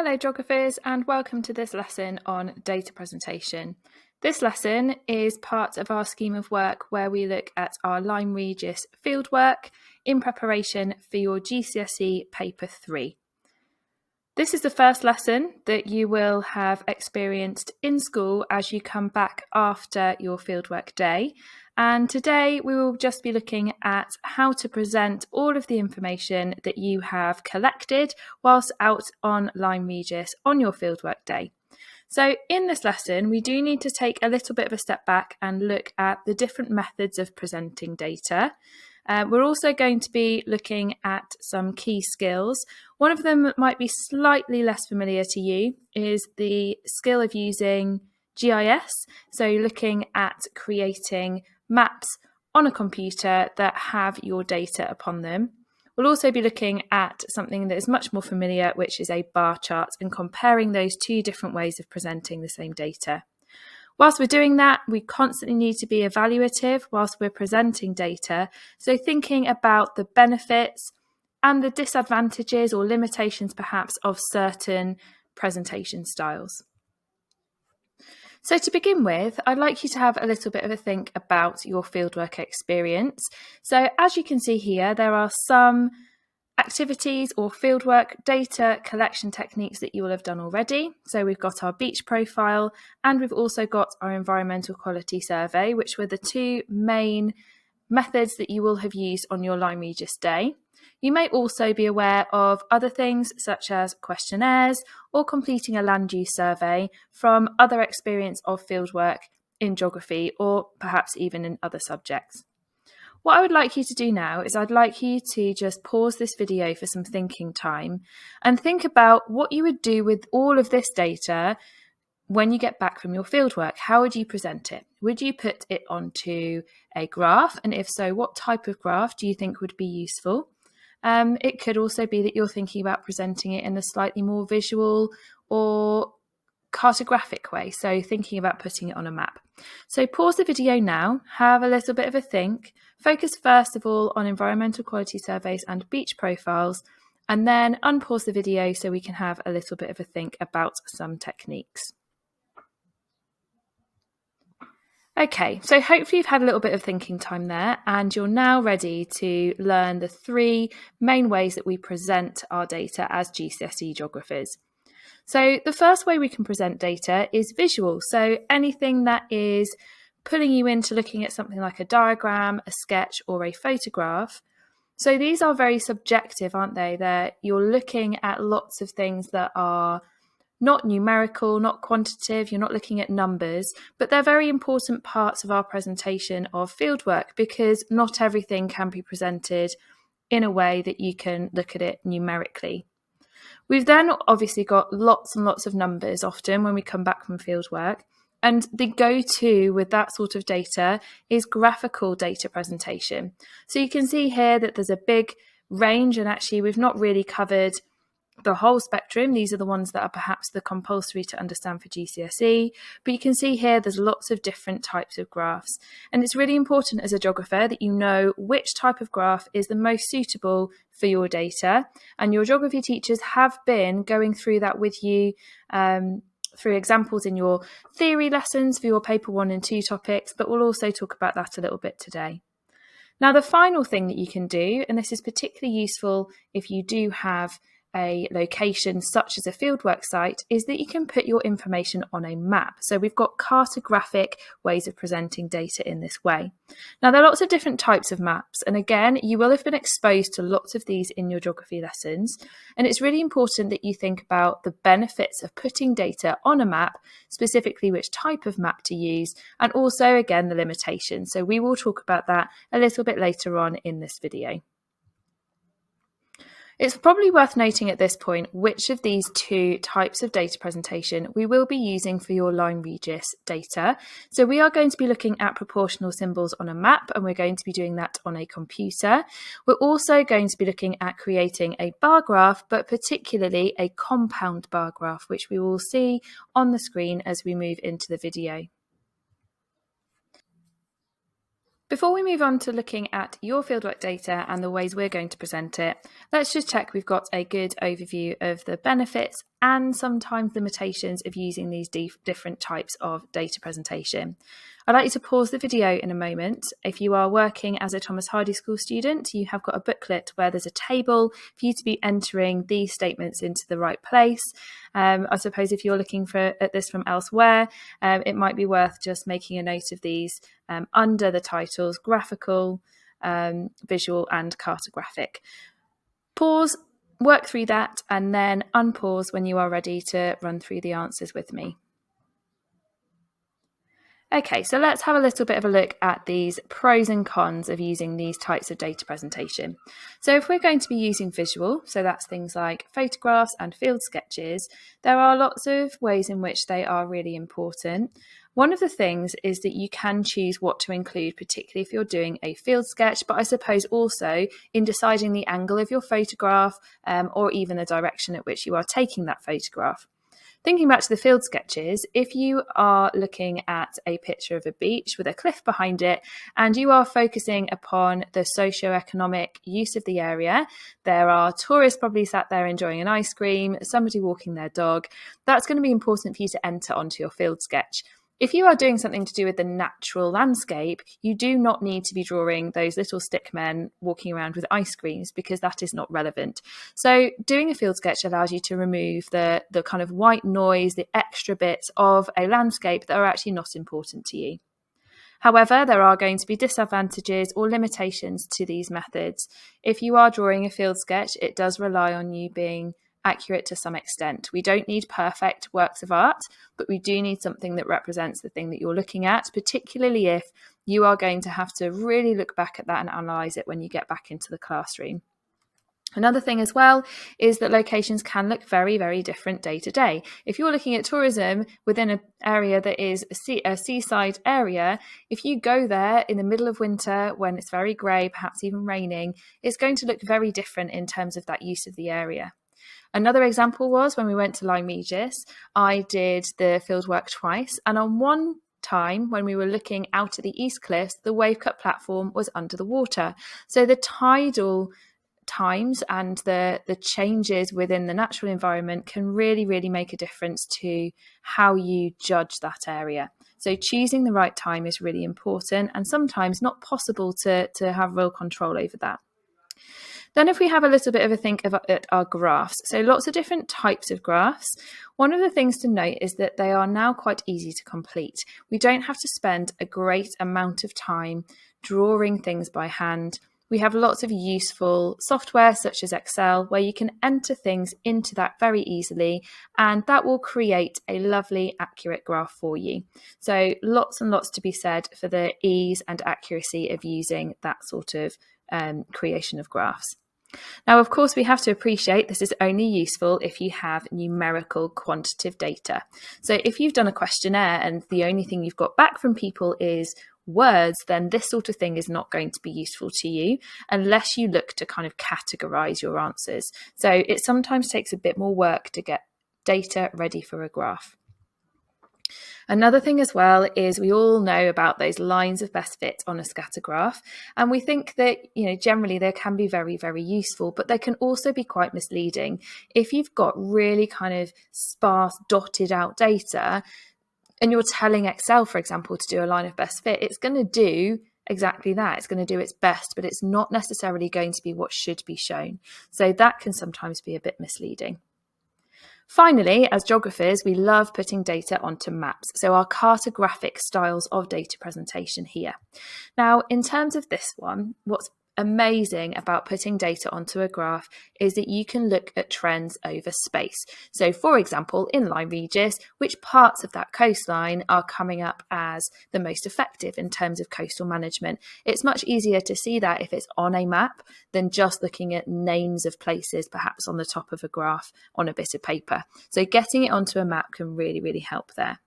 Hello geographers, and welcome to this lesson on data presentation. This lesson is part of our scheme of work where we look at our Lyme Regis fieldwork in preparation for your GCSE Paper 3. This is the first lesson that you will have experienced in school as you come back after your fieldwork day. And today we will just be looking at how to present all of the information that you have collected whilst out on Lyme Regis on your fieldwork day. So in this lesson, we do need to take a little bit of a step back and look at the different methods of presenting data. We're also going to be looking at some key skills. One of them that might be slightly less familiar to you is the skill of using GIS, so looking at creating maps on a computer that have your data upon them. We'll also be looking at something that is much more familiar, which is a bar chart, and comparing those two different ways of presenting the same data. Whilst we're doing that, we constantly need to be evaluative whilst we're presenting data, so thinking about the benefits and the disadvantages or limitations perhaps of certain presentation styles. So to begin with, I'd like you to have a little bit of a think about your fieldwork experience. So as you can see here, there are some activities or fieldwork data collection techniques that you will have done already. So we've got our beach profile and we've also got our environmental quality survey, which were the two main methods that you will have used on your Lyme Regis day. You may also be aware of other things such as questionnaires or completing a land use survey from other experience of fieldwork in geography or perhaps even in other subjects. What I would like you to do now is I'd like you to just pause this video for some thinking time and think about what you would do with all of this data when you get back from your fieldwork. How would you present it? Would you put it onto a graph? And if so, what type of graph do you think would be useful? It could also be that you're thinking about presenting it in a slightly more visual or cartographic way, so thinking about putting it on a map. So pause the video now, have a little bit of a think, focus first of all on environmental quality surveys and beach profiles, and then unpause the video so we can have a little bit of a think about some techniques. Okay, so hopefully you've had a little bit of thinking time there and you're now ready to learn the three main ways that we present our data as GCSE geographers. So the first way we can present data is visual. So anything that is pulling you into looking at something like a diagram, a sketch, or a photograph. So these are very subjective, aren't they? You're looking at lots of things that are not numerical, not quantitative, you're not looking at numbers, but they're very important parts of our presentation of fieldwork because not everything can be presented in a way that you can look at it numerically. We've then obviously got lots and lots of numbers often when we come back from fieldwork, and the go-to with that sort of data is graphical data presentation. So you can see here that there's a big range, and actually we've not really covered the whole spectrum. These are the ones that are perhaps the compulsory to understand for GCSE, but you can see here there's lots of different types of graphs, and it's really important as a geographer that you know which type of graph is the most suitable for your data, and your geography teachers have been going through that with you through examples in your theory lessons for your paper 1 and 2 topics, but we'll also talk about that a little bit today. Now the final thing that you can do, and this is particularly useful if you do have a location such as a fieldwork site, is that you can put your information on a map. So we've got cartographic ways of presenting data in this way. Now there are lots of different types of maps, and again you will have been exposed to lots of these in your geography lessons, and it's really important that you think about the benefits of putting data on a map, specifically which type of map to use, and also again the limitations. So we will talk about that a little bit later on in this video. It's probably worth noting at this point which of these two types of data presentation we will be using for your Lyme Regis data. So we are going to be looking at proportional symbols on a map, and we're going to be doing that on a computer. We're also going to be looking at creating a bar graph, but particularly a compound bar graph, which we will see on the screen as we move into the video. Before we move on to looking at your fieldwork data and the ways we're going to present it, let's just check we've got a good overview of the benefits and sometimes limitations of using these different types of data presentation. I'd like you to pause the video in a moment. If you are working as a Thomas Hardye School student, you have got a booklet where there's a table for you to be entering these statements into the right place. I suppose if you're looking at this from elsewhere, it might be worth just making a note of these under the titles graphical, visual and cartographic. Pause, work through that, and then unpause when you are ready to run through the answers with me. Okay, so let's have a little bit of a look at these pros and cons of using these types of data presentation. So if we're going to be using visual, so that's things like photographs and field sketches, there are lots of ways in which they are really important. One of the things is that you can choose what to include, particularly if you're doing a field sketch, but I suppose also in deciding the angle of your photograph or even the direction at which you are taking that photograph. Thinking back to the field sketches, if you are looking at a picture of a beach with a cliff behind it and you are focusing upon the socio-economic use of the area, there are tourists probably sat there enjoying an ice cream, somebody walking their dog, that's going to be important for you to enter onto your field sketch. If you are doing something to do with the natural landscape, you do not need to be drawing those little stick men walking around with ice creams because that is not relevant. So doing a field sketch allows you to remove the kind of white noise, the extra bits of a landscape that are actually not important to you. However, there are going to be disadvantages or limitations to these methods. If you are drawing a field sketch, it does rely on you being accurate to some extent. We don't need perfect works of art, but we do need something that represents the thing that you're looking at, particularly if you are going to have to really look back at that and analyse it when you get back into the classroom. Another thing as well is that locations can look very, very different day to day. If you're looking at tourism within an area that is a seaside area, if you go there in the middle of winter when it's very grey, perhaps even raining, it's going to look very different in terms of that use of the area. Another example was when we went to Lyme Regis, I did the fieldwork twice, and on one time when we were looking out at the East Cliffs, the wave cut platform was under the water. So the tidal times and the changes within the natural environment can really, really make a difference to how you judge that area. So choosing the right time is really important and sometimes not possible to have real control over that. Then if we have a little bit of a think at our graphs, so lots of different types of graphs. One of the things to note is that they are now quite easy to complete. We don't have to spend a great amount of time drawing things by hand. We have lots of useful software such as Excel where you can enter things into that very easily and that will create a lovely accurate graph for you. So lots and lots to be said for the ease and accuracy of using that sort of creation of graphs. Now, of course, we have to appreciate this is only useful if you have numerical quantitative data. So if you've done a questionnaire and the only thing you've got back from people is words, then this sort of thing is not going to be useful to you unless you look to kind of categorize your answers. So it sometimes takes a bit more work to get data ready for a graph. Another thing as well is we all know about those lines of best fit on a scatter graph, and we think that, generally they can be very, very useful, but they can also be quite misleading. If you've got really kind of sparse, dotted out data, and you're telling Excel, for example, to do a line of best fit, it's going to do exactly that. It's going to do its best, but it's not necessarily going to be what should be shown. So that can sometimes be a bit misleading. Finally, as geographers, we love putting data onto maps, so our cartographic styles of data presentation here. Now, in terms of this one, what's amazing about putting data onto a graph is that you can look at trends over space. So, for example, in Lyme Regis, which parts of that coastline are coming up as the most effective in terms of coastal management? It's much easier to see that if it's on a map than just looking at names of places, perhaps on the top of a graph on a bit of paper. So getting it onto a map can really, really help there.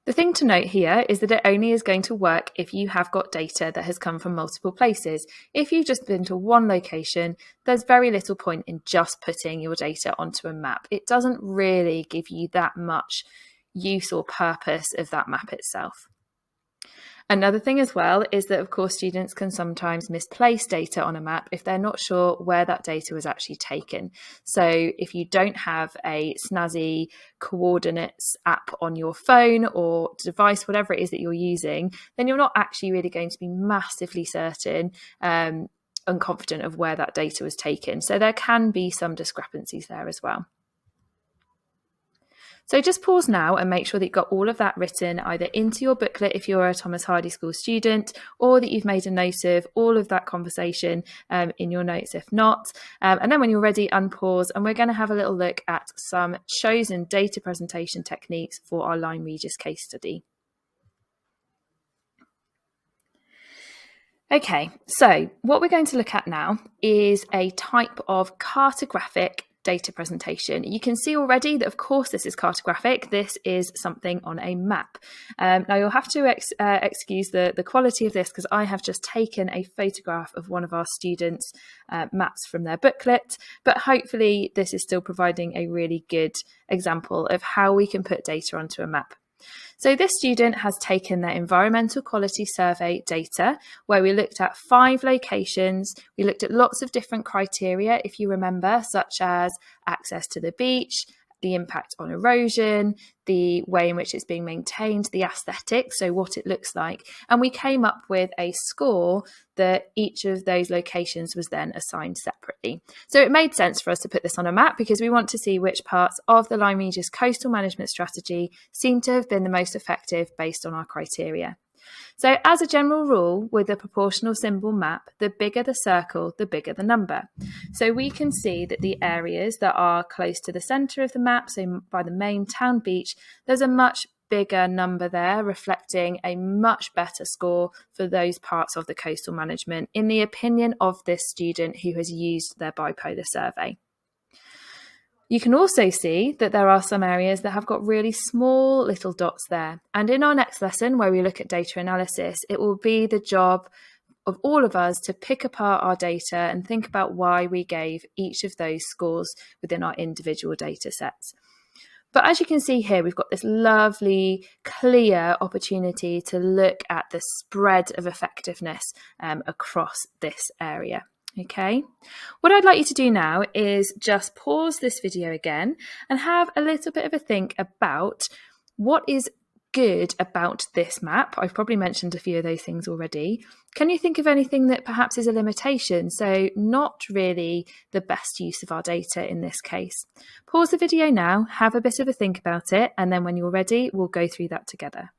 The thing to note here is that it only is going to work if you have got data that has come from multiple places. If you've just been to one location, there's very little point in just putting your data onto a map. It doesn't really give you that much use or purpose of that map itself. Another thing as well is that, of course, students can sometimes misplace data on a map if they're not sure where that data was actually taken. So if you don't have a snazzy coordinates app on your phone or device, whatever it is that you're using, then you're not actually really going to be massively certain and confident of where that data was taken. So there can be some discrepancies there as well. So just pause now and make sure that you've got all of that written either into your booklet if you're a Thomas Hardye School student, or that you've made a note of all of that conversation in your notes if not. And then when you're ready, unpause, and we're going to have a little look at some chosen data presentation techniques for our Lyme Regis case study. Okay, so what we're going to look at now is a type of cartographic data presentation. You can see already that, of course, this is cartographic. This is something on a map. Now, you'll have to excuse the quality of this because I have just taken a photograph of one of our students' maps from their booklet, but hopefully this is still providing a really good example of how we can put data onto a map. So this student has taken their environmental quality survey data, where we looked at 5 locations. We looked at lots of different criteria, if you remember, such as access to the beach, the impact on erosion, the way in which it's being maintained, the aesthetics, so what it looks like. And we came up with a score that each of those locations was then assigned separately. So it made sense for us to put this on a map because we want to see which parts of the Lyme Regis coastal management strategy seem to have been the most effective based on our criteria. So as a general rule, with a proportional symbol map, the bigger the circle, the bigger the number. So we can see that the areas that are close to the centre of the map, so by the main town beach, there's a much bigger number there, reflecting a much better score for those parts of the coastal management, in the opinion of this student who has used their bipolar survey. You can also see that there are some areas that have got really small little dots there. And in our next lesson, where we look at data analysis, it will be the job of all of us to pick apart our data and think about why we gave each of those scores within our individual data sets. But as you can see here, we've got this lovely, clear opportunity to look at the spread of effectiveness across this area. Okay, what I'd like you to do now is just pause this video again and have a little bit of a think about what is good about this map. I've probably mentioned a few of those things already. Can you think of anything that perhaps is a limitation? So not really the best use of our data in this case. Pause the video now, have a bit of a think about it, and then when you're ready, we'll go through that together.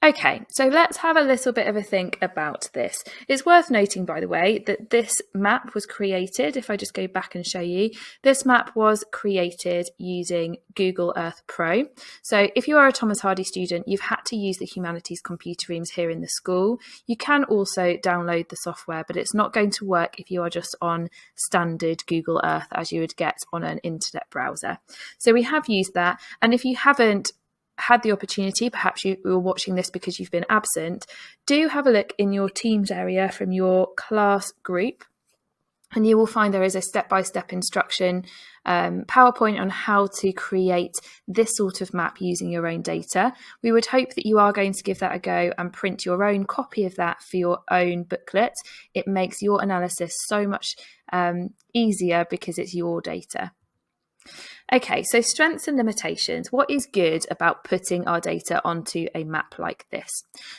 Okay, so let's have a little bit of a think about this. It's worth noting, by the way, that this map was created, if I just go back and show you, this map was created using Google Earth Pro. So if you are a Thomas Hardye student, you've had to use the humanities computer rooms here in the school. You can also download the software, but it's not going to work if you are just on standard Google Earth as you would get on an internet browser. So we have used that, and if you haven't had the opportunity, perhaps you were watching this because you've been absent, do have a look in your Teams area from your class group, and you will find there is a step-by-step instruction PowerPoint on how to create this sort of map using your own data. We would hope that you are going to give that a go and print your own copy of that for your own booklet. It makes your analysis so much easier because it's your data. Okay, so strengths and limitations. What is good about putting our data onto a map like this?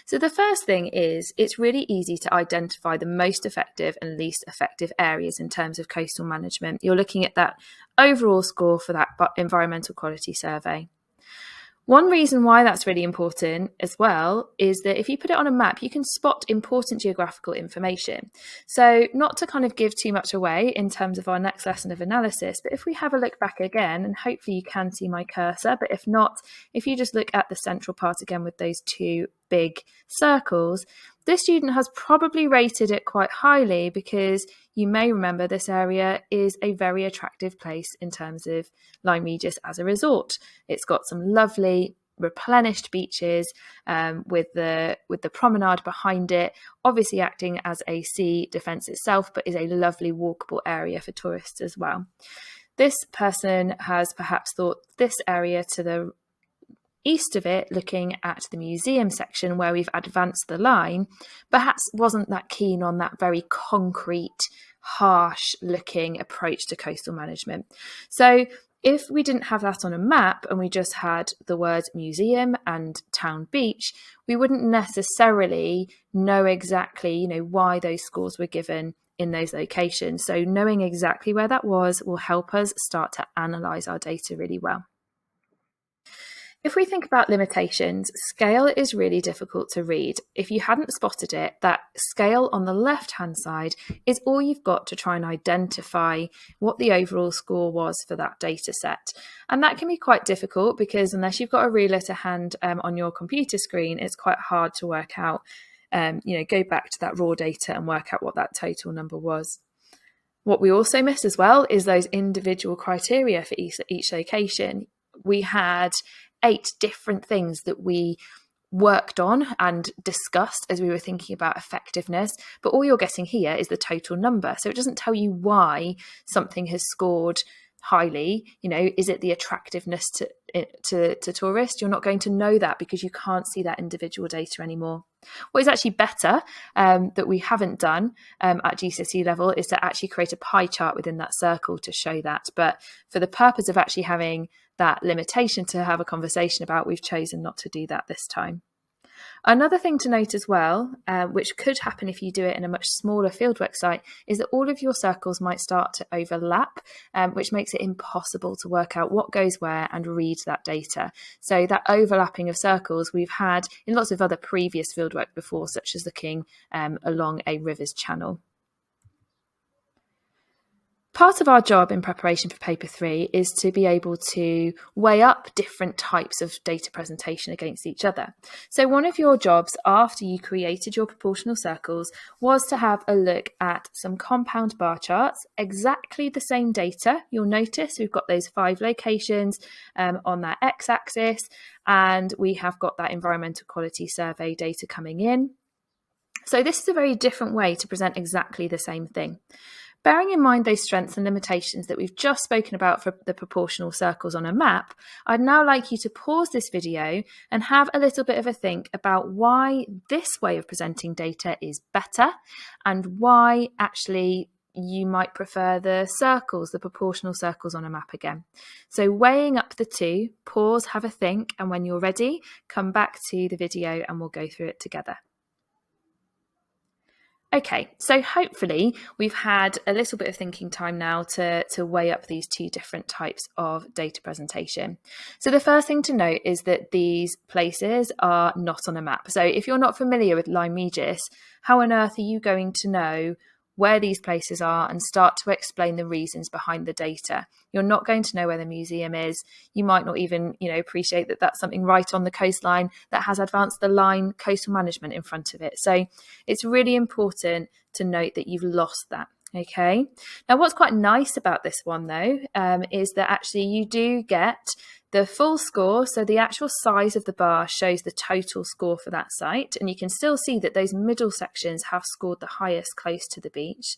So the first thing is it's really easy to identify the most effective and least effective areas in terms of coastal management. You're looking at that overall score for that environmental quality survey. One reason why that's really important as well is that if you put it on a map, you can spot important geographical information. So not to kind of give too much away in terms of our next lesson of analysis, but if we have a look back again, and hopefully you can see my cursor, but if not, if you just look at the central part again with those 2 big circles, this student has probably rated it quite highly because you may remember this area is a very attractive place in terms of Lyme Regis as a resort. It's got some lovely replenished beaches with the promenade behind it, obviously acting as a sea defence itself, but is a lovely walkable area for tourists as well. This person has perhaps thought this area to the east of it, looking at the museum section where we've advanced the line, perhaps wasn't that keen on that very concrete, harsh looking approach to coastal management. So if we didn't have that on a map and we just had the words museum and town beach, we wouldn't necessarily know exactly, why those scores were given in those locations. So knowing exactly where that was will help us start to analyse our data really well. If we think about limitations, scale is really difficult to read. If you hadn't spotted it, that scale on the left-hand side is all you've got to try and identify what the overall score was for that data set. And that can be quite difficult because unless you've got a ruler to hand on your computer screen, it's quite hard to work out, go back to that raw data and work out what that total number was. What we also miss as well is those individual criteria for each location. We had 8 different things that we worked on and discussed as we were thinking about effectiveness, but all you're getting here is the total number. So it doesn't tell you why something has scored highly. Is it the attractiveness to tourists? You're not going to know that because you can't see that individual data anymore. What is actually better that we haven't done at GCSE level is to actually create a pie chart within that circle to show that. But for the purpose of actually having that limitation to have a conversation about, we've chosen not to do that this time. Another thing to note as well, which could happen if you do it in a much smaller fieldwork site, is that all of your circles might start to overlap, which makes it impossible to work out what goes where and read that data. So that overlapping of circles we've had in lots of other previous fieldwork before, such as looking along a river's channel. Part of our job in preparation for paper 3 is to be able to weigh up different types of data presentation against each other. So one of your jobs after you created your proportional circles was to have a look at some compound bar charts, exactly the same data. You'll notice we've got those 5 locations on that x-axis, and we have got that environmental quality survey data coming in. So this is a very different way to present exactly the same thing. Bearing in mind those strengths and limitations that we've just spoken about for the proportional circles on a map, I'd now like you to pause this video and have a little bit of a think about why this way of presenting data is better and why actually you might prefer the circles, the proportional circles on a map again. So weighing up the two, pause, have a think, and when you're ready, come back to the video and we'll go through it together. Okay, so hopefully we've had a little bit of thinking time now to weigh up these 2 different types of data presentation. So the first thing to note is that these places are not on a map. So if you're not familiar with Lyme Regis, how on earth are you going to know where these places are and start to explain the reasons behind the data? You're not going to know where the museum is. You might not even, appreciate that that's something right on the coastline that has advanced the line coastal management in front of it. So it's really important to note that you've lost that. Okay. Now, what's quite nice about this one, though, is that actually you do get the full score. So the actual size of the bar shows the total score for that site. And you can still see that those middle sections have scored the highest close to the beach.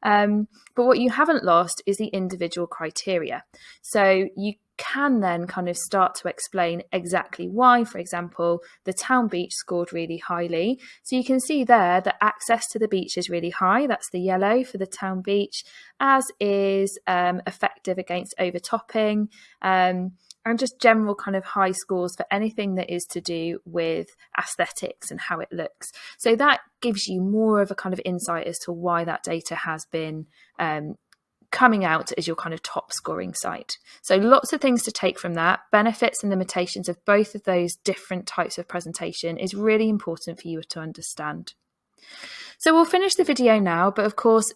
But what you haven't lost is the individual criteria. So you can then kind of start to explain exactly why, for example, the town beach scored really highly. So you can see there that access to the beach is really high. That's the yellow for the town beach, as is effective against overtopping. And just general kind of high scores for anything that is to do with aesthetics and how it looks. So that gives you more of a kind of insight as to why that data has been coming out as your kind of top scoring site. So lots of things to take from that. Benefits and limitations of both of those different types of presentation is really important for you to understand. So we'll finish the video now, but of course,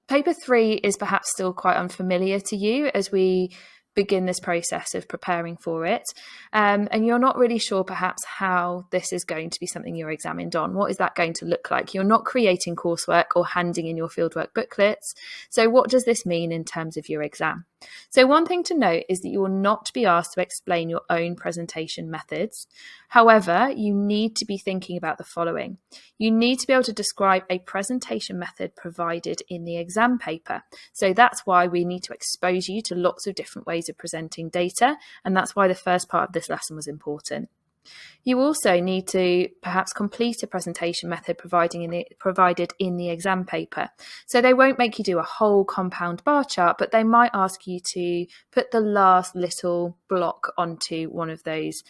paper 3 is perhaps still quite unfamiliar to you as we begin this process of preparing for it, and you're not really sure perhaps how this is going to be something you're examined on. What is that going to look like? You're not creating coursework or handing in your fieldwork booklets. So what does this mean in terms of your exam? So one thing to note is that you will not be asked to explain your own presentation methods. However, you need to be thinking about the following. You need to be able to describe a presentation method provided in the exam paper. So that's why we need to expose you to lots of different ways of presenting data, and that's why the first part of this lesson was important. You also need to perhaps complete a presentation method provided in the exam paper. So they won't make you do a whole compound bar chart, but they might ask you to put the last little block onto one of those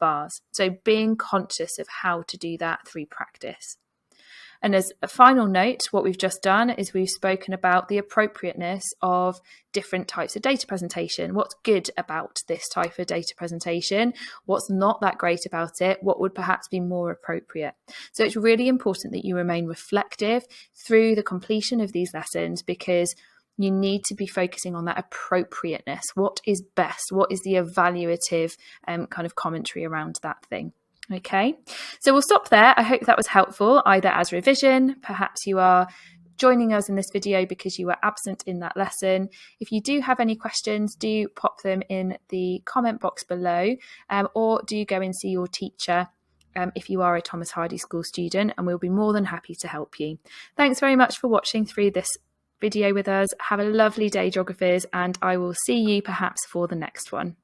bars. So being conscious of how to do that through practice. And as a final note, what we've just done is we've spoken about the appropriateness of different types of data presentation. What's good about this type of data presentation? What's not that great about it? What would perhaps be more appropriate? So it's really important that you remain reflective through the completion of these lessons, because you need to be focusing on that appropriateness. What is best? What is the evaluative kind of commentary around that thing? Okay, so we'll stop there. I hope that was helpful, either as revision, perhaps you are joining us in this video because you were absent in that lesson. If you do have any questions, do pop them in the comment box below, or do go and see your teacher if you are a Thomas Hardye School student, and we'll be more than happy to help you. Thanks very much for watching through this video with us. Have a lovely day, geographers, and I will see you perhaps for the next one.